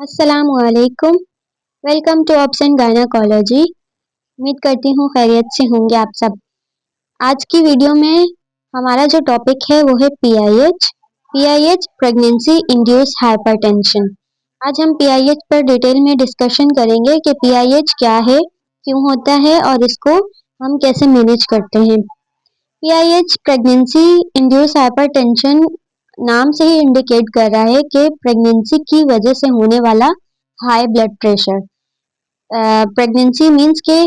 अस्सलामुअलैकुम। Welcome to option gynaecology. उम्मीद करती हूँ खैरियत से होंगे आप सब। आज की वीडियो में हमारा जो टॉपिक है वो है पीआईएच प्रेगनेंसी इंड्यूस हाइपरटेंशन। आज हम पीआईएच पर डिटेल में डिस्कशन करेंगे कि पीआईएच क्या है, क्यों होता है और इसको हम कैसे मैनेज करते हैं। पीआईएच प्रेगनेंसी इंड्यूस हाइपरटेंशन नाम से ही इंडिकेट कर रहा है कि प्रेगनेंसी की वजह से होने वाला high blood pressure. Pregnancy means के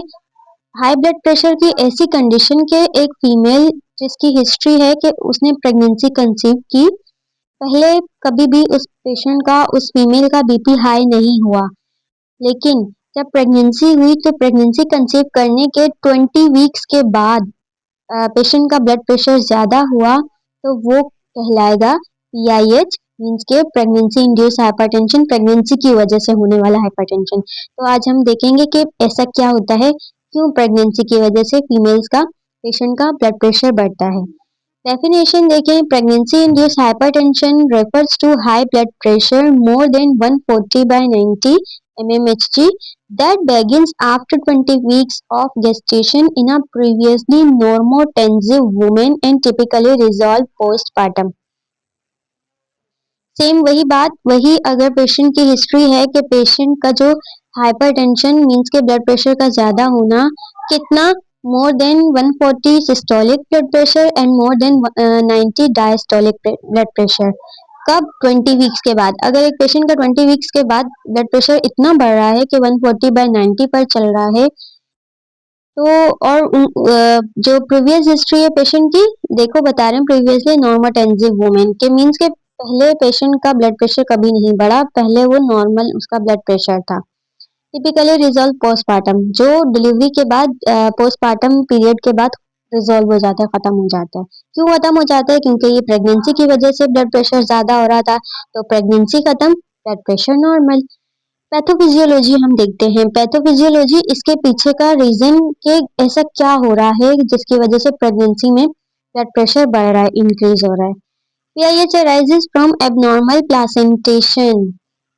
हाई ब्लड प्रेशर की ऐसी कंडीशन के एक फीमेल जिसकी हिस्ट्री है कि उसने प्रेगनेंसी कंसीव की, पहले कभी भी उस पेशेंट का, उस फीमेल का बीपी हाई नहीं हुआ, लेकिन जब प्रेगनेंसी हुई तो प्रेगनेंसी कंसीव करने के 20 वीक्स के बाद पेशेंट का ब्लड प्रेशर ज़्यादा हुआ तो वो कहलाएगा पीआईएच, मीन्स के प्रेगनेंसी इंड्यूस हाइपरटेंशन, प्रेगनेंसी की वजह से होने वाला हाइपरटेंशन। तो आज हम देखेंगे कि ऐसा क्या होता है, क्यों प्रेगनेंसी की वजह से फीमेल्स का, पेशेंट का ब्लड प्रेशर बढ़ता है। डेफिनेशन देखें, pregnancy induce hypertension refers to high blood pressure more than 140/90 mmHg that begins after 20 weeks of gestation in a previously normotensive woman and typically resolve postpartum। Same वही बात, वही अगर patient की history है कि पेशेंट का जो हाइपरटेंशन मींस के ब्लड प्रेशर का ज़्यादा होना, कितना, more than 140 systolic blood pressure and more than 90 diastolic blood pressure. कब? 20 वीक्स के बाद। अगर एक पेशेंट का 20 वीक्स के बाद ब्लड प्रेशर इतना बढ़ रहा है कि 140/90 पर चल रहा है, तो और जो प्रीवियस हिस्ट्री है पेशेंट की, देखो बता रहे हैं प्रीवियसली नॉर्मोटेंसिव वुमेन के, मींस के पहले पेशेंट का ब्लड प्रेशर कभी नहीं बढ़ा, पहले वो नॉर्मल उसका ब्लड प्रेशर था। टिपिकली रिजॉल्व पोस्टपार्टम, जो डिलीवरी के बाद पोस्टपार्टम पीरियड के बाद रिजॉल्व हो जाता है, खत्म हो जाता है। क्यों खत्म हो जाता है? क्योंकि ये प्रेगनेंसी की वजह से ब्लड प्रेशर ज्यादा हो रहा था, तो प्रेगनेंसी खत्म, ब्लड प्रेशर नॉर्मल। पैथोफिजियोलॉजी हम देखते हैं। पैथोफिजियोलॉजी इसके पीछे का रीजन कि ऐसा क्या हो रहा है जिसकी वजह से प्रेगनेंसी में ब्लड प्रेशर बढ़ रहा है, इंक्रीज हो रहा है। PIH arises from abnormal placentation।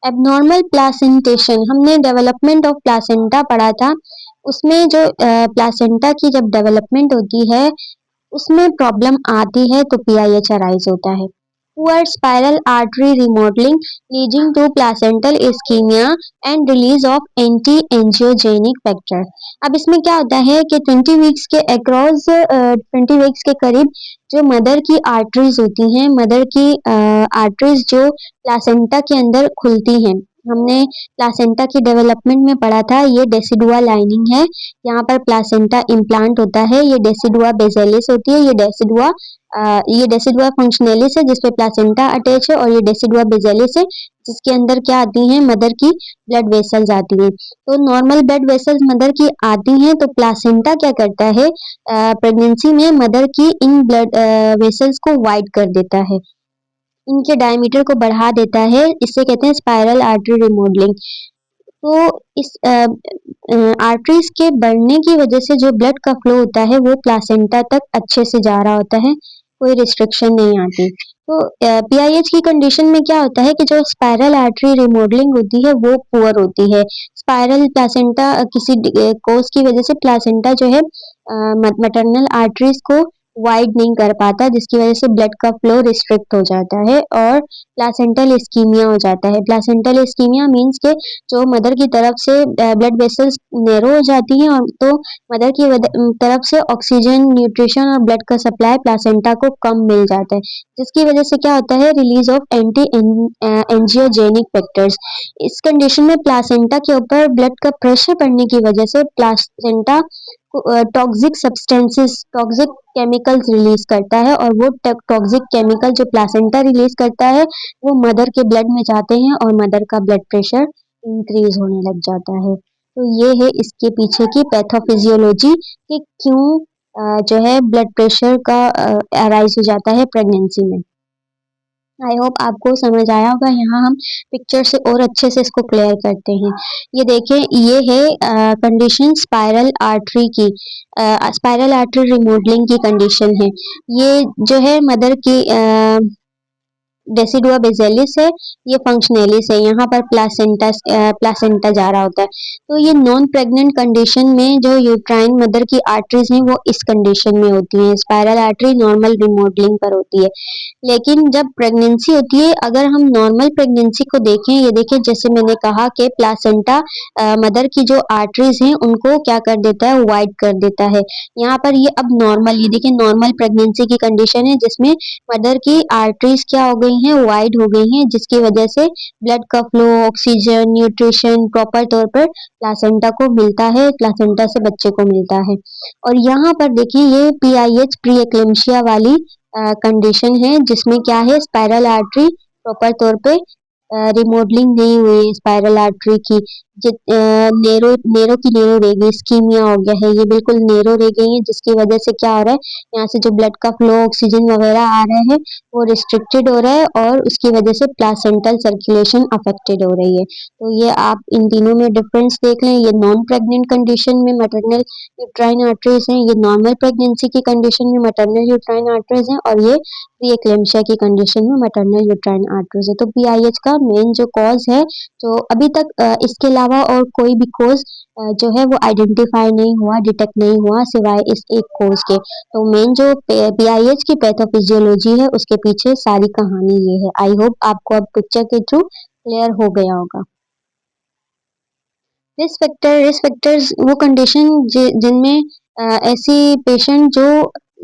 Abnormal placentation, हमने डेवलपमेंट ऑफ प्लासेंटा पढ़ा था, उसमें जो प्लासेंटा की जब डेवलपमेंट होती है उसमें प्रॉब्लम आती है तो पीआईएच अराइज होता है। Poor spiral artery remodelling leading to placental ischaemia and release of anti angiogenic factor. अब इसमें क्या होता है कि 20 वीक्स के अक्रॉस, 20 वीक्स के करीब जो मदर की आर्टरीज होती हैं, मदर की आर्टरीज जो प्लासेंटा के अंदर खुलती हैं, हमने प्लासेंटा की डेवलपमेंट में पढ़ा था, ये डेसिडुआ लाइनिंग है, यहाँ पर प्लासेंटा इम्प्लांट होता है, ये डेसिडुआ बेजेलिस होती है, ये डेसिडुआ फंक्शनलिस है जिसपे प्लासेंटा अटैच है, और ये डेसिडुआ बेजेलिस है जिसके अंदर क्या आती हैं, मदर की ब्लड वेसल्स आती हैं। तो नॉर्मल ब्लड वेसल्स मदर की आती हैं तो प्लासेंटा क्या करता है, प्रेगनेंसी में मदर की इन ब्लड वेसल्स को वाइड कर देता है, इनके डायमीटर को बढ़ा देता है, इससे कहते हैं स्पाइरल आर्टरी रिमॉडलिंग। तो इस आर्टरीज के बढ़ने की वजह से जो ब्लड का फ्लो होता है वो प्लासेंटा तक अच्छे से जा रहा होता है, कोई रिस्ट्रिक्शन नहीं आती। तो पीआईएच की कंडीशन में क्या होता है कि जो स्पाइरल आर्टरी रिमॉडलिंग होती है वो पुअर होती है। स्पाइरल प्लासेंटा किसी कोज की वजह से प्लासेंटा जो है मैटरनल आर्टरीज को वाइड नहीं कर पाता, जिसकी वजह से ब्लड का फ्लो रिस्ट्रिक्ट हो जाता है और प्लासेंटल इस्कीमिया हो जाता है। प्लासेंटल इस्कीमिया मीन्स के जो मदर की तरफ से ब्लड वेसल्स नैरो हो जाती हैं, और तो मदर की तरफ से ऑक्सीजन, न्यूट्रिशन और ब्लड का सप्लाई प्लासेंटा को कम मिल जाता है, जिसकी वजह से क्या होता है, release of anti angiogenic factors. इस कंडीशन में प्लासेंटा के ऊपर ब्लड का प्रेशर बढ़ने की वजह से placenta toxic substances, toxic chemicals release करता है, और वो टॉक्सिक केमिकल जो प्लासेंटा रिलीज करता है वो मदर के ब्लड में जाते हैं और मदर का ब्लड प्रेशर इंक्रीज होने लग जाता है। तो ये है इसके पीछे की पैथोफिजियोलॉजी कि क्यों जो है ब्लड प्रेशर का अराइज हो जाता है प्रेगनेंसी में। आई होप आपको समझ आया होगा। यहाँ हम पिक्चर से और अच्छे से इसको क्लियर करते हैं। ये देखें, ये है कंडीशन स्पाइरल आर्टरी की, स्पाइरल आर्टरी रिमॉडलिंग की कंडीशन है। ये जो है मदर की डेसिडुआ बेसिलिस है, ये फंक्शनैलिस है, यहाँ पर प्लासेंटा जा रहा होता है। तो ये नॉन प्रेग्नेंट कंडीशन में जो यूट्राइन मदर की आर्टरीज हैं वो इस कंडीशन में होती हैं, स्पाइरल आर्टरी नॉर्मल रिमॉडलिंग पर होती है। लेकिन जब प्रेगनेंसी होती है, अगर हम नॉर्मल प्रेगनेंसी को देखें, ये देखिए जैसे मैंने कहा कि प्लासेंटा मदर की जो आर्टरीज हैं उनको क्या कर देता है, वाइड कर देता है। यहाँ पर ये अब नॉर्मल, ये देखिए नॉर्मल प्रेगनेंसी की कंडीशन है जिसमें मदर की आर्टरीज क्या हो गई हैं, वाइड हो गई हैं, जिसकी वजह से ब्लड का फ्लो, ऑक्सीजन, न्यूट्रिशन प्रॉपर तौर पर प्लासेंटा को मिलता है, प्लासेंटा से बच्चे को मिलता है। और यहाँ पर देखिए ये PIH प्री एक्लेम्शिया वाली कंडीशन है जिसमें क्या है, स्पाइरल आर्टरी प्रॉपर तौर पे रिमॉडलिंग नहीं हुई है स्पाइरल आर्टरी की। नेरो नेरो की नेरो रह गई, स्कीमिया हो गया है, ये बिल्कुल नेरो रह गई है, जिसकी वजह से क्या हो रहा है, यहाँ से जो ब्लड का फ्लो, ऑक्सीजन वगैरह आ रहे हैं वो रिस्ट्रिक्टेड हो रहा है और उसकी वजह से प्लासेंटल सर्कुलेशन अफेक्टेड हो रही है। तो ये आप इन तीनों में डिफरेंस देख लें, ये नॉन प्रेग्नेंट कंडीशन में मैटरनल यूट्राइन आर्टरीज हैं, ये नॉर्मल प्रेगनेंसी की कंडीशन में मैटरनल यूट्राइन आर्टरीज हैं, और ये प्रीएक्लेम्शिया की कंडीशन में मैटरनल यूट्राइन आर्टरीज है। तो PIH का मेन जो कॉज है, जो अभी तक इसके अलावा और कोई भी कॉज जो है वो आइडेंटिफाई नहीं हुआ, डिटेक्ट नहीं हुआ सिवाय इस एक कॉज के। तो मेन जो PIH की पैथोफिजियोलॉजी है उसके पीछे सारी कहानी ये है। आई होप आपको अब पिक्चर के थ्रू क्लियर हो गया होगा। रिस्क फैक्टर्स वो कंडीशन जिनमें ऐसी पेशेंट जो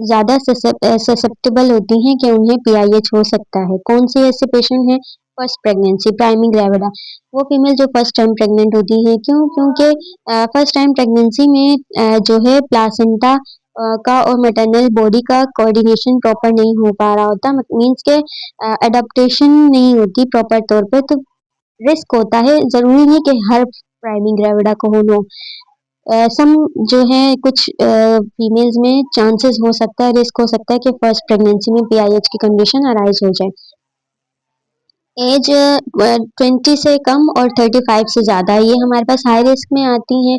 ज़्यादा ससेप्टेबल होती हैं कि उन्हें PIH हो सकता है। कौन सी ऐसे पेशेंट हैं? फर्स्ट प्रेगनेंसी, प्राइमी ग्रेविडा, वो फीमेल जो फर्स्ट टाइम प्रेग्नेंट होती हैं। क्यों? क्योंकि फर्स्ट टाइम प्रेगनेंसी में जो है प्लासेंटा का और मैटरनल बॉडी का कोऑर्डिनेशन प्रॉपर नहीं हो पा रहा होता, मीन्स के अडेप्टेशन नहीं होती प्रॉपर तौर पे, तो रिस्क होता है। ज़रूरी नहीं कि हर प्राइमी ग्रेविडा को हो। सम जो है कुछ फीमेल्स में चांसेस हो सकता है, रिस्क हो सकता है कि फर्स्ट प्रेगनेंसी में PIH की कंडीशन अराइज हो जाए। एज 20 से कम और 35 से ज़्यादा, ये हमारे पास हाई रिस्क में आती हैं।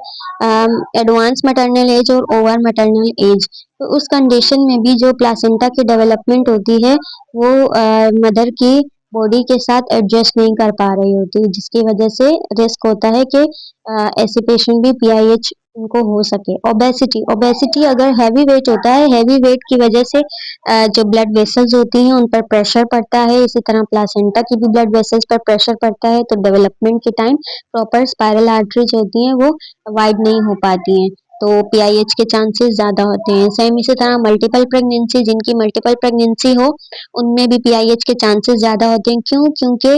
एडवांस मैटरनल एज और ओवर मैटरनल एज, तो उस कंडीशन में भी जो प्लासेंटा की डेवलपमेंट होती है वो मदर की बॉडी के साथ एडजस्ट नहीं कर पा रही होती, जिसकी वजह से रिस्क होता है कि ऐसे पेशेंट भी PIH उनको हो सके। ओबेसिटी, ओबेसिटी अगर हैवी वेट होता है, हैवी वेट की वजह से जो ब्लड वेसल्स होती हैं उन पर प्रेशर पड़ता है, इसी तरह प्लासेंटा की भी ब्लड वेसल्स पर प्रेशर पड़ता है, तो डेवलपमेंट के टाइम प्रॉपर स्पाइरल आर्टरीज होती हैं वो वाइड नहीं हो पाती हैं, तो PIH के चांसेस ज़्यादा होते हैं। सेम इसी तरह मल्टीपल प्रेगनेंसी, जिनकी मल्टीपल प्रेगनेंसी हो उनमें भी PIH के चांसेस ज़्यादा होते हैं। क्यों? क्योंकि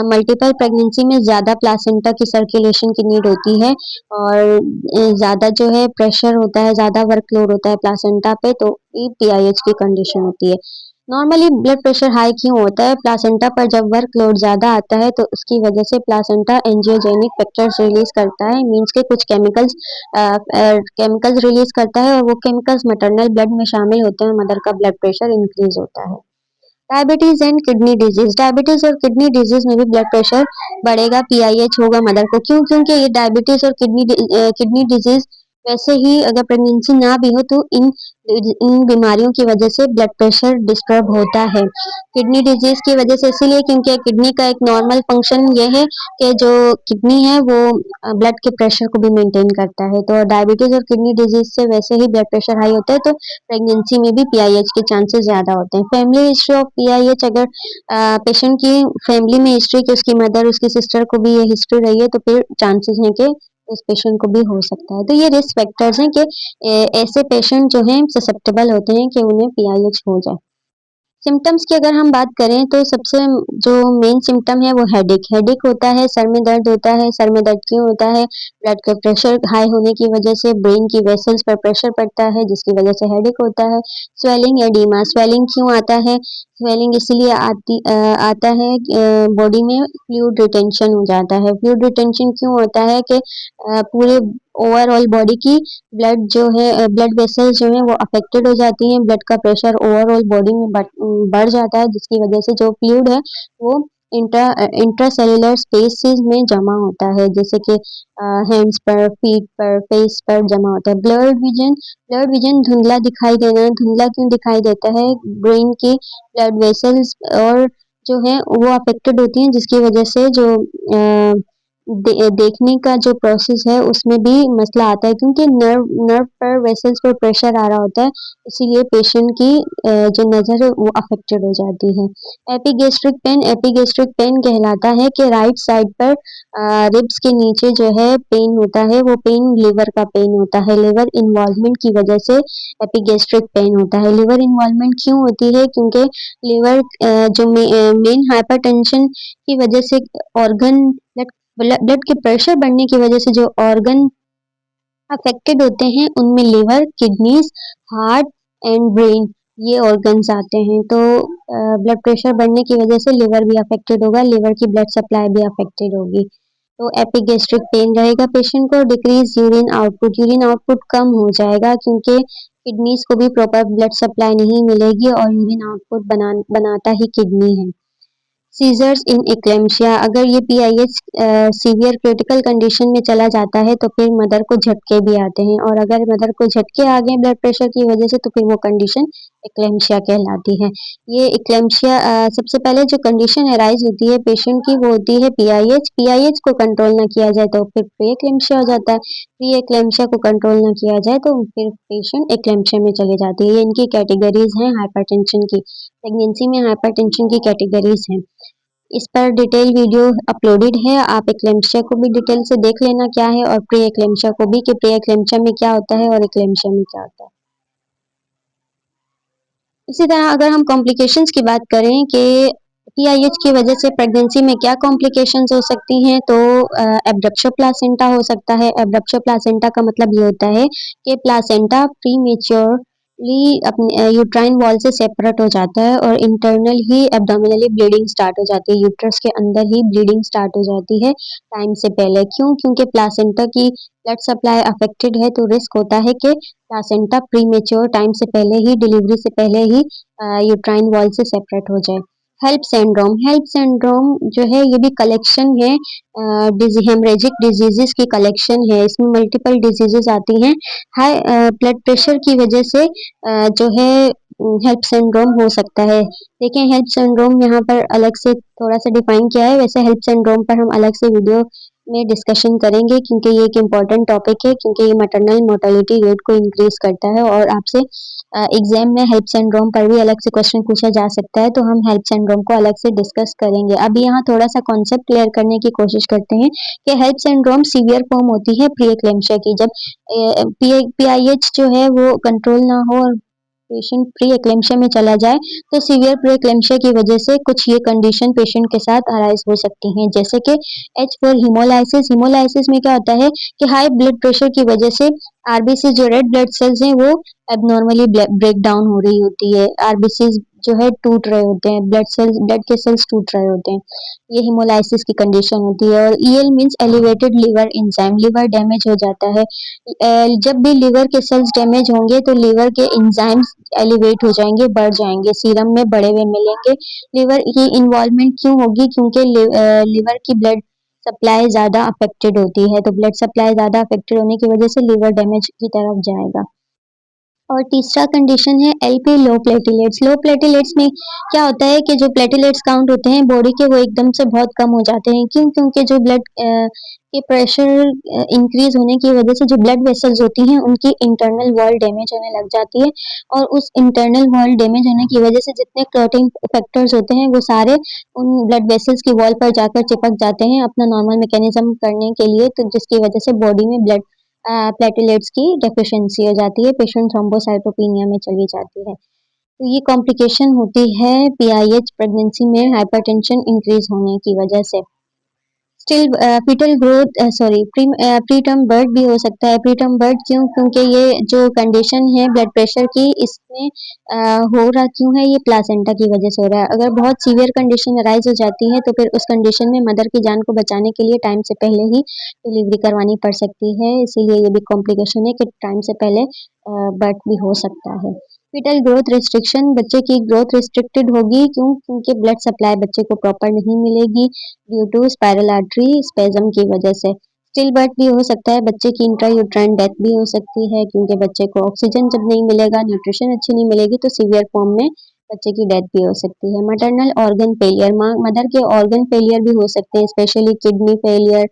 मल्टीपल प्रेगनेंसी में ज़्यादा प्लासेंटा की सर्कुलेशन की नीड होती है और ज़्यादा जो है प्रेशर होता है, ज़्यादा वर्कलोड होता है प्लासेंटा पे, तो ये PIH की कंडीशन होती है। नॉर्मली ब्लड प्रेशर हाई क्यों होता है? प्लासेंटा पर जब वर्कलोड ज़्यादा आता है तो उसकी वजह से प्लासेंटा एंजियोजेनिक फैक्टर्स रिलीज करता है, मीन्स के कुछ केमिकल्स रिलीज करता है, और वो केमिकल्स मैटरनल ब्लड में शामिल होते हैं, मदर का ब्लड प्रेशर इंक्रीज होता है। Diabetes and kidney disease, diabetes और किडनी डिजीज में भी ब्लड प्रेशर बढ़ेगा, PIH होगा मदर को। क्यों? क्योंकि ये डायबिटीज और किडनी डिजीज वैसे ही अगर प्रेगनेंसी ना भी हो तो इन बीमारियों की वजह से ब्लड प्रेशर डिस्टर्ब होता है। किडनी डिजीज की वजह से इसीलिए क्योंकि किडनी का एक नॉर्मल फंक्शन ये है कि जो किडनी है वो ब्लड के प्रेशर को भी मेंटेन करता है, तो डायबिटीज और किडनी डिजीज से वैसे ही ब्लड प्रेशर हाई होता है, तो प्रेगनेंसी में भी PIH के चांसेस ज़्यादा होते हैं। फैमिली हिस्ट्री ऑफ PIH, अगर पेशेंट की फैमिली में हिस्ट्री कि उसकी मदर, उसकी सिस्टर को भी ये हिस्ट्री रही है, तो फिर चांसेस हैं कि उस पेशेंट को भी हो सकता है। तो ये रिस्क फैक्टर्स हैं कि ऐसे पेशेंट जो हैं ससेप्टेबल होते हैं कि उन्हें PIH हो जाए। सिम्पटम्स की अगर हम बात करें तो सबसे जो मेन सिम्पटम है वो हेडेक होता है, सर में दर्द होता है। सर में दर्द क्यों होता है? ब्लड का प्रेशर हाई होने की वजह से ब्रेन की वेसल्स पर प्रेशर पड़ता है, जिसकी वजह से हेडेक होता है। स्वेलिंग, एडिमा, स्वेलिंग क्यों आता है? स्वेलिंग इसलिए आता है बॉडी में फ्लूइड रिटेंशन हो जाता है। फ्लूइड रिटेंशन क्यों होता है कि पूरे ओवरऑल बॉडी की ब्लड जो है, ब्लड वेसल्स जो हैं वो अफेक्टेड हो जाती हैं, ब्लड का प्रेशर ओवरऑल बॉडी में बढ़ जाता है, जिसकी वजह से जो फ्लूइड है वो इंट्रासेल्युलर स्पेसेस में जमा होता है, जैसे कि हैंड्स पर, फीट पर, फेस पर जमा होता है। ब्लड विजन धुंधला दिखाई देना, धुंधला क्यों दिखाई देता है? ब्रेन की ब्लड वेसल्स और जो है वो अफेक्टेड होती हैं, जिसकी वजह से जो देखने का जो प्रोसेस है उसमें भी मसला आता है, क्योंकि नर्व नर्व पर वेसल्स पर प्रेशर आ रहा होता है, इसीलिए पेशेंट की जो नज़र है वो अफेक्टेड हो जाती है। एपिगेस्ट्रिक पेन कहलाता है कि राइट साइड पर रिब्स के नीचे जो है पेन होता है, वो पेन लिवर का पेन होता है। लिवर इन्वॉल्वमेंट की वजह से एपिगेस्ट्रिक पेन होता है। लिवर इन्वॉल्वमेंट क्यों होती है? क्योंकि लिवर जो मेन हाइपरटेंशन की वजह से ऑर्गन ब्लड के प्रेशर बढ़ने की वजह से जो ऑर्गन अफेक्टेड होते हैं उनमें liver, kidneys, heart and brain, ये ऑर्गन्स आते हैं। तो ब्लड प्रेशर बढ़ने की वजह से लिवर भी अफेक्टेड होगा, लिवर की ब्लड सप्लाई भी अफेक्टेड होगी। तो एपिगेस्ट्रिक पेन रहेगा पेशेंट को। डिक्रीज यूरिन आउटपुट कम हो जाएगा, क्योंकि किडनीज को भी प्रॉपर ब्लड सप्लाई नहीं मिलेगी और यूरिन आउटपुट बनाता ही किडनी है। सीजर्स इन इक्लेम्शिया, अगर ये पीआईएच सीवियर क्रिटिकल कंडीशन में चला जाता है तो फिर मदर को झटके भी आते हैं, और अगर मदर को झटके आ गए ब्लड प्रेशर की वजह से तो फिर वो कंडीशन इक्लेम्शिया कहलाती है। ये इक्लेम्शिया सबसे पहले जो कंडीशन अराइज होती है पेशेंट की वो होती है पीआईएच। पीआईएच को कंट्रोल ना किया जाए तो फिर प्री एक्लेम्शिया हो जाता है। प्री एक्लेम्शिया को कंट्रोल ना किया जाए तो फिर पेशेंट एक्लेम्शिया में चले जाती है। ये इनकी कैटेगरीज हैं हाइपरटेंशन की। प्रेगनेंसी में हाइपरटेंशन की कैटेगरीज हैं। इस पर डिटेल वीडियो अपलोडेड है, आप एक्लेम्शिया को भी डिटेल से देख लेना क्या है, और प्री एक्लेम्शिया को भी कि प्री एक्लेम्शिया में क्या होता है और एक्लेम्शिया में क्या होता है। इसी तरह अगर हम कॉम्प्लिकेशंस की बात करें कि पीआईएच की वजह से प्रेगनेंसी में क्या कॉम्प्लिकेशंस हो सकती हैं, तो एब्डक्शन प्लासेंटा हो सकता है। एब्डक्शन प्लासेंटा का मतलब ये होता है कि प्लासेंटा प्रीमेच्योरली अपने यूट्राइन वॉल से सेपरेट हो जाता है और इंटरनल ही एब्डोमिनली ब्लीडिंग स्टार्ट हो जाती है। यूट्रस के अंदर ही ब्लीडिंग स्टार्ट हो जाती है टाइम से पहले। क्यों? क्योंकि प्लासेंटा की ब्लड सप्लाई अफेक्टेड है, तो रिस्क होता है कि प्लासेंटा प्रीमेच्योर टाइम से पहले ही, डिलीवरी से पहले ही यूट्राइन वॉल से सेपरेट हो जाए। हेल्प सिंड्रोम जो है ये भी कलेक्शन है हेमरेजिक डिजीजेस की कलेक्शन है। इसमें मल्टीपल डिजीजेस आती हैं। हाई ब्लड प्रेशर की वजह से जो है हेल्प सिंड्रोम हो सकता है। देखें, हेल्प सिंड्रोम यहाँ पर अलग से थोड़ा सा डिफाइन किया है, वैसे हेल्प सिंड्रोम पर हम अलग से वीडियो में डिस्कशन करेंगे, क्योंकि ये एक इम्पॉर्टेंट टॉपिक है, क्योंकि ये मैटरनल मोर्टेलिटी रेट को इंक्रीज करता है और आपसे एग्जाम में हेल्प सिंड्रोम पर भी अलग से क्वेश्चन पूछा जा सकता है, तो हम हेल्प सिंड्रोम को अलग से डिस्कस करेंगे। अभी यहाँ थोड़ा सा कॉन्सेप्ट क्लियर करने की कोशिश करते हैं कि हेल्प सिंड्रोम सीवियर फॉर्म होती है प्री एक्लेम्शिया की। जब पीआईएच जो है वो कंट्रोल ना हो और पेशेंट प्री एक्लेम्शिया में चला जाए, तो सीवियर प्री एक्लेम्शिया की वजह से कुछ ये कंडीशन पेशेंट के साथ अराइज हो सकती हैं, जैसे कि एच फॉर हीमोलाइसिस। हीमोलाइसिस में क्या होता है कि हाई ब्लड प्रेशर की वजह से आरबीसी जो रेड ब्लड सेल्स हैं वो एबनॉर्मली ब्रेक डाउन हो रही होती है। आरबीसी जो है टूट रहे होते हैं, ब्लड के सेल्स टूट रहे होते हैं, ये हीमोलाइसिस की कंडीशन होती है। और EL means elevated liver enzyme, liver damage हो जाता है। जब भी लिवर के सेल्स डैमेज होंगे तो लिवर के एंजाइम्स एलिवेट हो जाएंगे, बढ़ जाएंगे, सीरम में बढ़े हुए मिलेंगे। लिवर की इन्वॉल्वमेंट क्यों होगी? क्योंकि लिवर की ब्लड सप्लाई ज़्यादा अफेक्टेड होती है, तो ब्लड सप्लाई ज़्यादा अफेक्टेड होने की वजह से लिवर डैमेज की तरफ जाएगा। और तीसरा कंडीशन है एलपी लो प्लेटिलेट्स। लो प्लेटिलेट्स में क्या होता है कि जो प्लेटिलेट्स काउंट होते हैं बॉडी के वो एकदम से बहुत कम हो जाते हैं। क्यों? क्योंकि जो ब्लड के प्रेशर इंक्रीज होने की वजह से जो ब्लड वेसल्स होती हैं उनकी इंटरनल वॉल डैमेज होने लग जाती है, और उस इंटरनल वॉल डैमेज होने की वजह से जितने क्लॉटिंग फैक्टर्स होते हैं वो सारे उन ब्लड वेसल्स की वॉल पर जाकर चिपक जाते हैं अपना नॉर्मल मैकेनिज्म करने के लिए, तो जिसकी वजह से बॉडी में ब्लड प्लेटलेट्स की डेफिशिएंसी हो जाती है, पेशेंट थ्रोम्बोसाइटोपिनिया में चली जाती है। तो ये कॉम्प्लिकेशन होती है पीआईएच प्रेगनेंसी में हाइपरटेंशन इंक्रीज होने की वजह से। Still fetal growth sorry preterm birth भी हो सकता है। प्रीटर्म बर्थ क्यों? क्योंकि ये जो कंडीशन है ब्लड प्रेशर की, इसमें हो रहा क्यों है? ये प्लासेंटा की वजह से हो रहा है। अगर बहुत सीवियर कंडीशन अराइज हो जाती है तो फिर उस कंडीशन में मदर की जान को बचाने के लिए टाइम से पहले ही डिलीवरी करवानी पड़ सकती है, इसीलिए ये भी कॉम्प्लिकेशन है कि टाइम से पहले बर्थ भी हो सकता है। फीटल ग्रोथ रिस्ट्रिक्शन, बच्चे की ग्रोथ रिस्ट्रिक्टेड होगी। क्यों? क्योंकि ब्लड सप्लाई बच्चे को प्रॉपर नहीं मिलेगी due to spiral artery spasm की वजह से। स्टिल बर्थ भी हो सकता है, बच्चे की इंट्रायूट्राइन डेथ भी हो सकती है, क्योंकि बच्चे को ऑक्सीजन जब नहीं मिलेगा, न्यूट्रिशन अच्छी नहीं मिलेगी, तो सीवियर फॉर्म में बच्चे की डेथ भी हो सकती है। मैटरनल ऑर्गन फेलियर, माँ मदर के ऑर्गन फेलियर भी हो सकते हैं, स्पेशली किडनी फेलियर,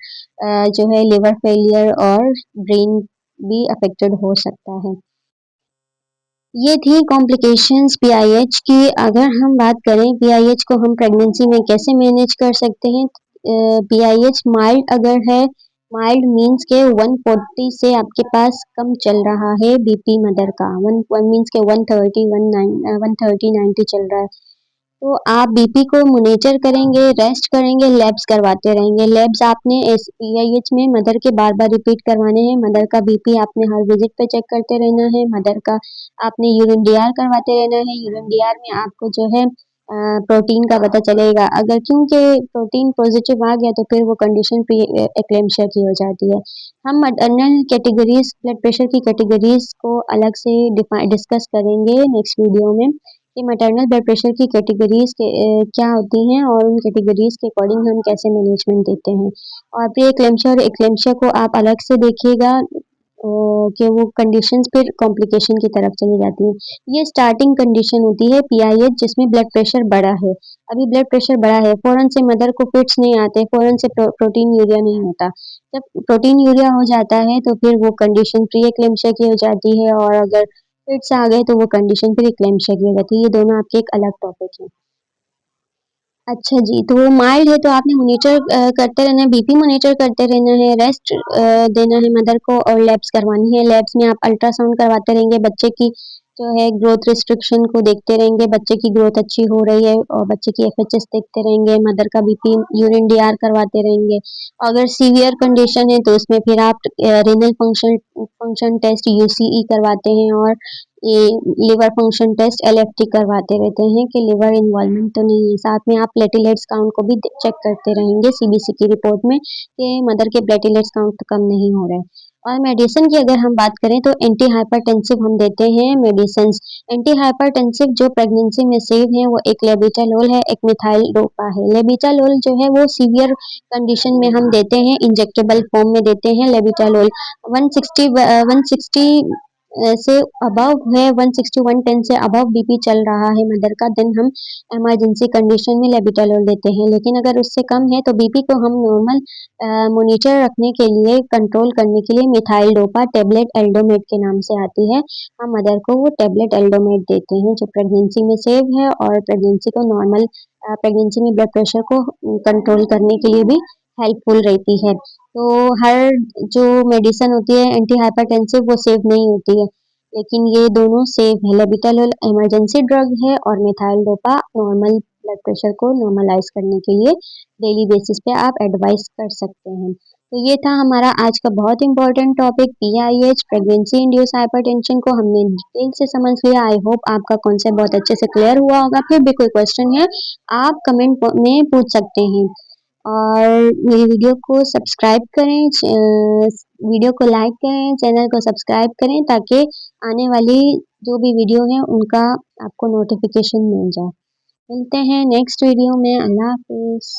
जो है लिवर फेलियर, और ब्रेन भी अफेक्टेड हो सकता है। ये थी कॉम्प्लिकेशंस पीआईएच की। अगर हम बात करें पीआईएच को हम प्रेगनेंसी में कैसे मैनेज कर सकते हैं, पीआईएच माइल्ड अगर है, माइल्ड मीन्स के 140 से आपके पास कम चल रहा है बीपी मदर का, वन वन मीन्स के 130 130 90 चल रहा है, तो आप बीपी को मॉनिटर करेंगे, रेस्ट करेंगे, लैब्स करवाते रहेंगे। लैब्स आपने पीआईएच में मदर के बार बार रिपीट करवाने हैं, मदर का बीपी आपने हर विजिट पे चेक करते रहना है, मदर का आपने यूरिन डीआर करवाते रहना है। यूरिन डीआर में आपको जो है प्रोटीन का पता चलेगा, अगर क्योंकि प्रोटीन पॉजिटिव आ गया तो फिर वो कंडीशन प्री एक्लेम्शिया की हो जाती है। हम मटरनल कैटेगरीज, ब्लड प्रेशर की कैटेगरीज को अलग से डिस्कस करेंगे नेक्स्ट वीडियो में, कि मैटरनल ब्लड प्रेशर की कैटेगरीज क्या होती हैं और उन कैटेगरीज के अकॉर्डिंग हम कैसे मैनेजमेंट देते हैं। और प्री एक्लेम्शिया और एक्लेम्शिया को आप अलग से देखिएगा, कि वो कंडीशंस फिर कॉम्प्लिकेशन की तरफ चली जाती है। ये स्टार्टिंग कंडीशन होती है पीआईएच जिसमें ब्लड प्रेशर बढ़ा है। अभी ब्लड प्रेशर बढ़ा है, फ़ौरन से मदर को फिट्स नहीं आते, फ़ौरन से प्रोटीन यूरिया नहीं होता। जब प्रोटीन यूरिया हो जाता है तो फिर वो कंडीशन प्री एक्लेम्शिया की हो जाती है, और अगर फिट्स आ गए तो वो कंडीशन फिर एक्लेम्शिया की हो जाती है। ये दोनों आपके एक अलग टॉपिक है। अच्छा जी, तो वो माइल्ड है तो आपने मॉनिटर करते रहना है, बीपी मॉनिटर करते रहना है, रेस्ट देना है मदर को, और लैब्स करवानी है। लैब्स में आप अल्ट्रासाउंड करवाते रहेंगे, बच्चे की जो है ग्रोथ रिस्ट्रिक्शन को देखते रहेंगे, बच्चे की ग्रोथ अच्छी हो रही है, और बच्चे की एफएचएस देखते रहेंगे, मदर का बीपी यूरिन डीआर करवाते रहेंगे। अगर सीवियर कंडीशन है तो उसमें फिर आप रीनल फंक्शन फंक्शन टेस्ट यूसीई करवाते हैं, और ये लिवर फंक्शन टेस्ट एलएफटी करवाते रहते हैं कि लिवर इन्वॉल्वमेंट तो नहीं है। साथ में आप प्लेटलेट्स काउंट को भी चेक करते रहेंगे सीबीसी की रिपोर्ट में, कि मदर के प्लेटलेट्स काउंट कम नहीं हो रहे हैं। और मेडिसिन की अगर हम बात करें तो एंटी हाइपरटेंसिव हम देते हैं मेडिसिन। एंटी हाइपरटेंसिव जो प्रेगनेंसी में सेव है वो एक लेबिटालोल है, एक मिथाइल डोपा है। लेबिटालोल जो है वो सीवियर कंडीशन में हम देते हैं, इंजेक्टेबल फॉर्म में देते हैं लेबिटालोल। 160 से अबव है, 160 110 से अबव बीपी चल रहा है मदर का, देन हम इमरजेंसी कंडीशन में लेबिटालोल देते हैं। लेकिन अगर उससे कम है तो बीपी को हम नॉर्मल मॉनिटर रखने के लिए, कंट्रोल करने के लिए मिथाइल डोपा टेबलेट एल्डोमेट के नाम से आती है, हम मदर को वो टेबलेट एल्डोमेट देते हैं, जो प्रेगनेंसी में सेव है और प्रेगनेंसी को नॉर्मल, प्रेगनेंसी में ब्लड प्रेशर को कंट्रोल करने के लिए भी हेल्पफुल रहती है। तो हर जो मेडिसिन होती है एंटी हाइपरटेंसिव वो सेफ नहीं होती है, लेकिन ये दोनों सेफ है। लेबिटालोल इमरजेंसी ड्रग है, और methyl dopa normal blood pressure को नॉर्मलाइज करने के लिए डेली बेसिस पे आप एडवाइस कर सकते हैं। तो ये था हमारा आज का बहुत important topic, PIH, pregnancy induce hypertension को हमने डिटेल से समझ लिया। आई होप आपका कॉन्सेप्ट बहुत अच्छे से क्लियर हुआ होगा। फिर भी कोई क्वेश्चन है आप कमेंट में पूछ सकते हैं, और मेरी वीडियो को सब्सक्राइब करें, वीडियो को लाइक करें, चैनल को सब्सक्राइब करें, ताकि आने वाली जो भी वीडियो है उनका आपको नोटिफिकेशन मिल जाए। मिलते हैं नेक्स्ट वीडियो में। अल्लाह हाफिज़।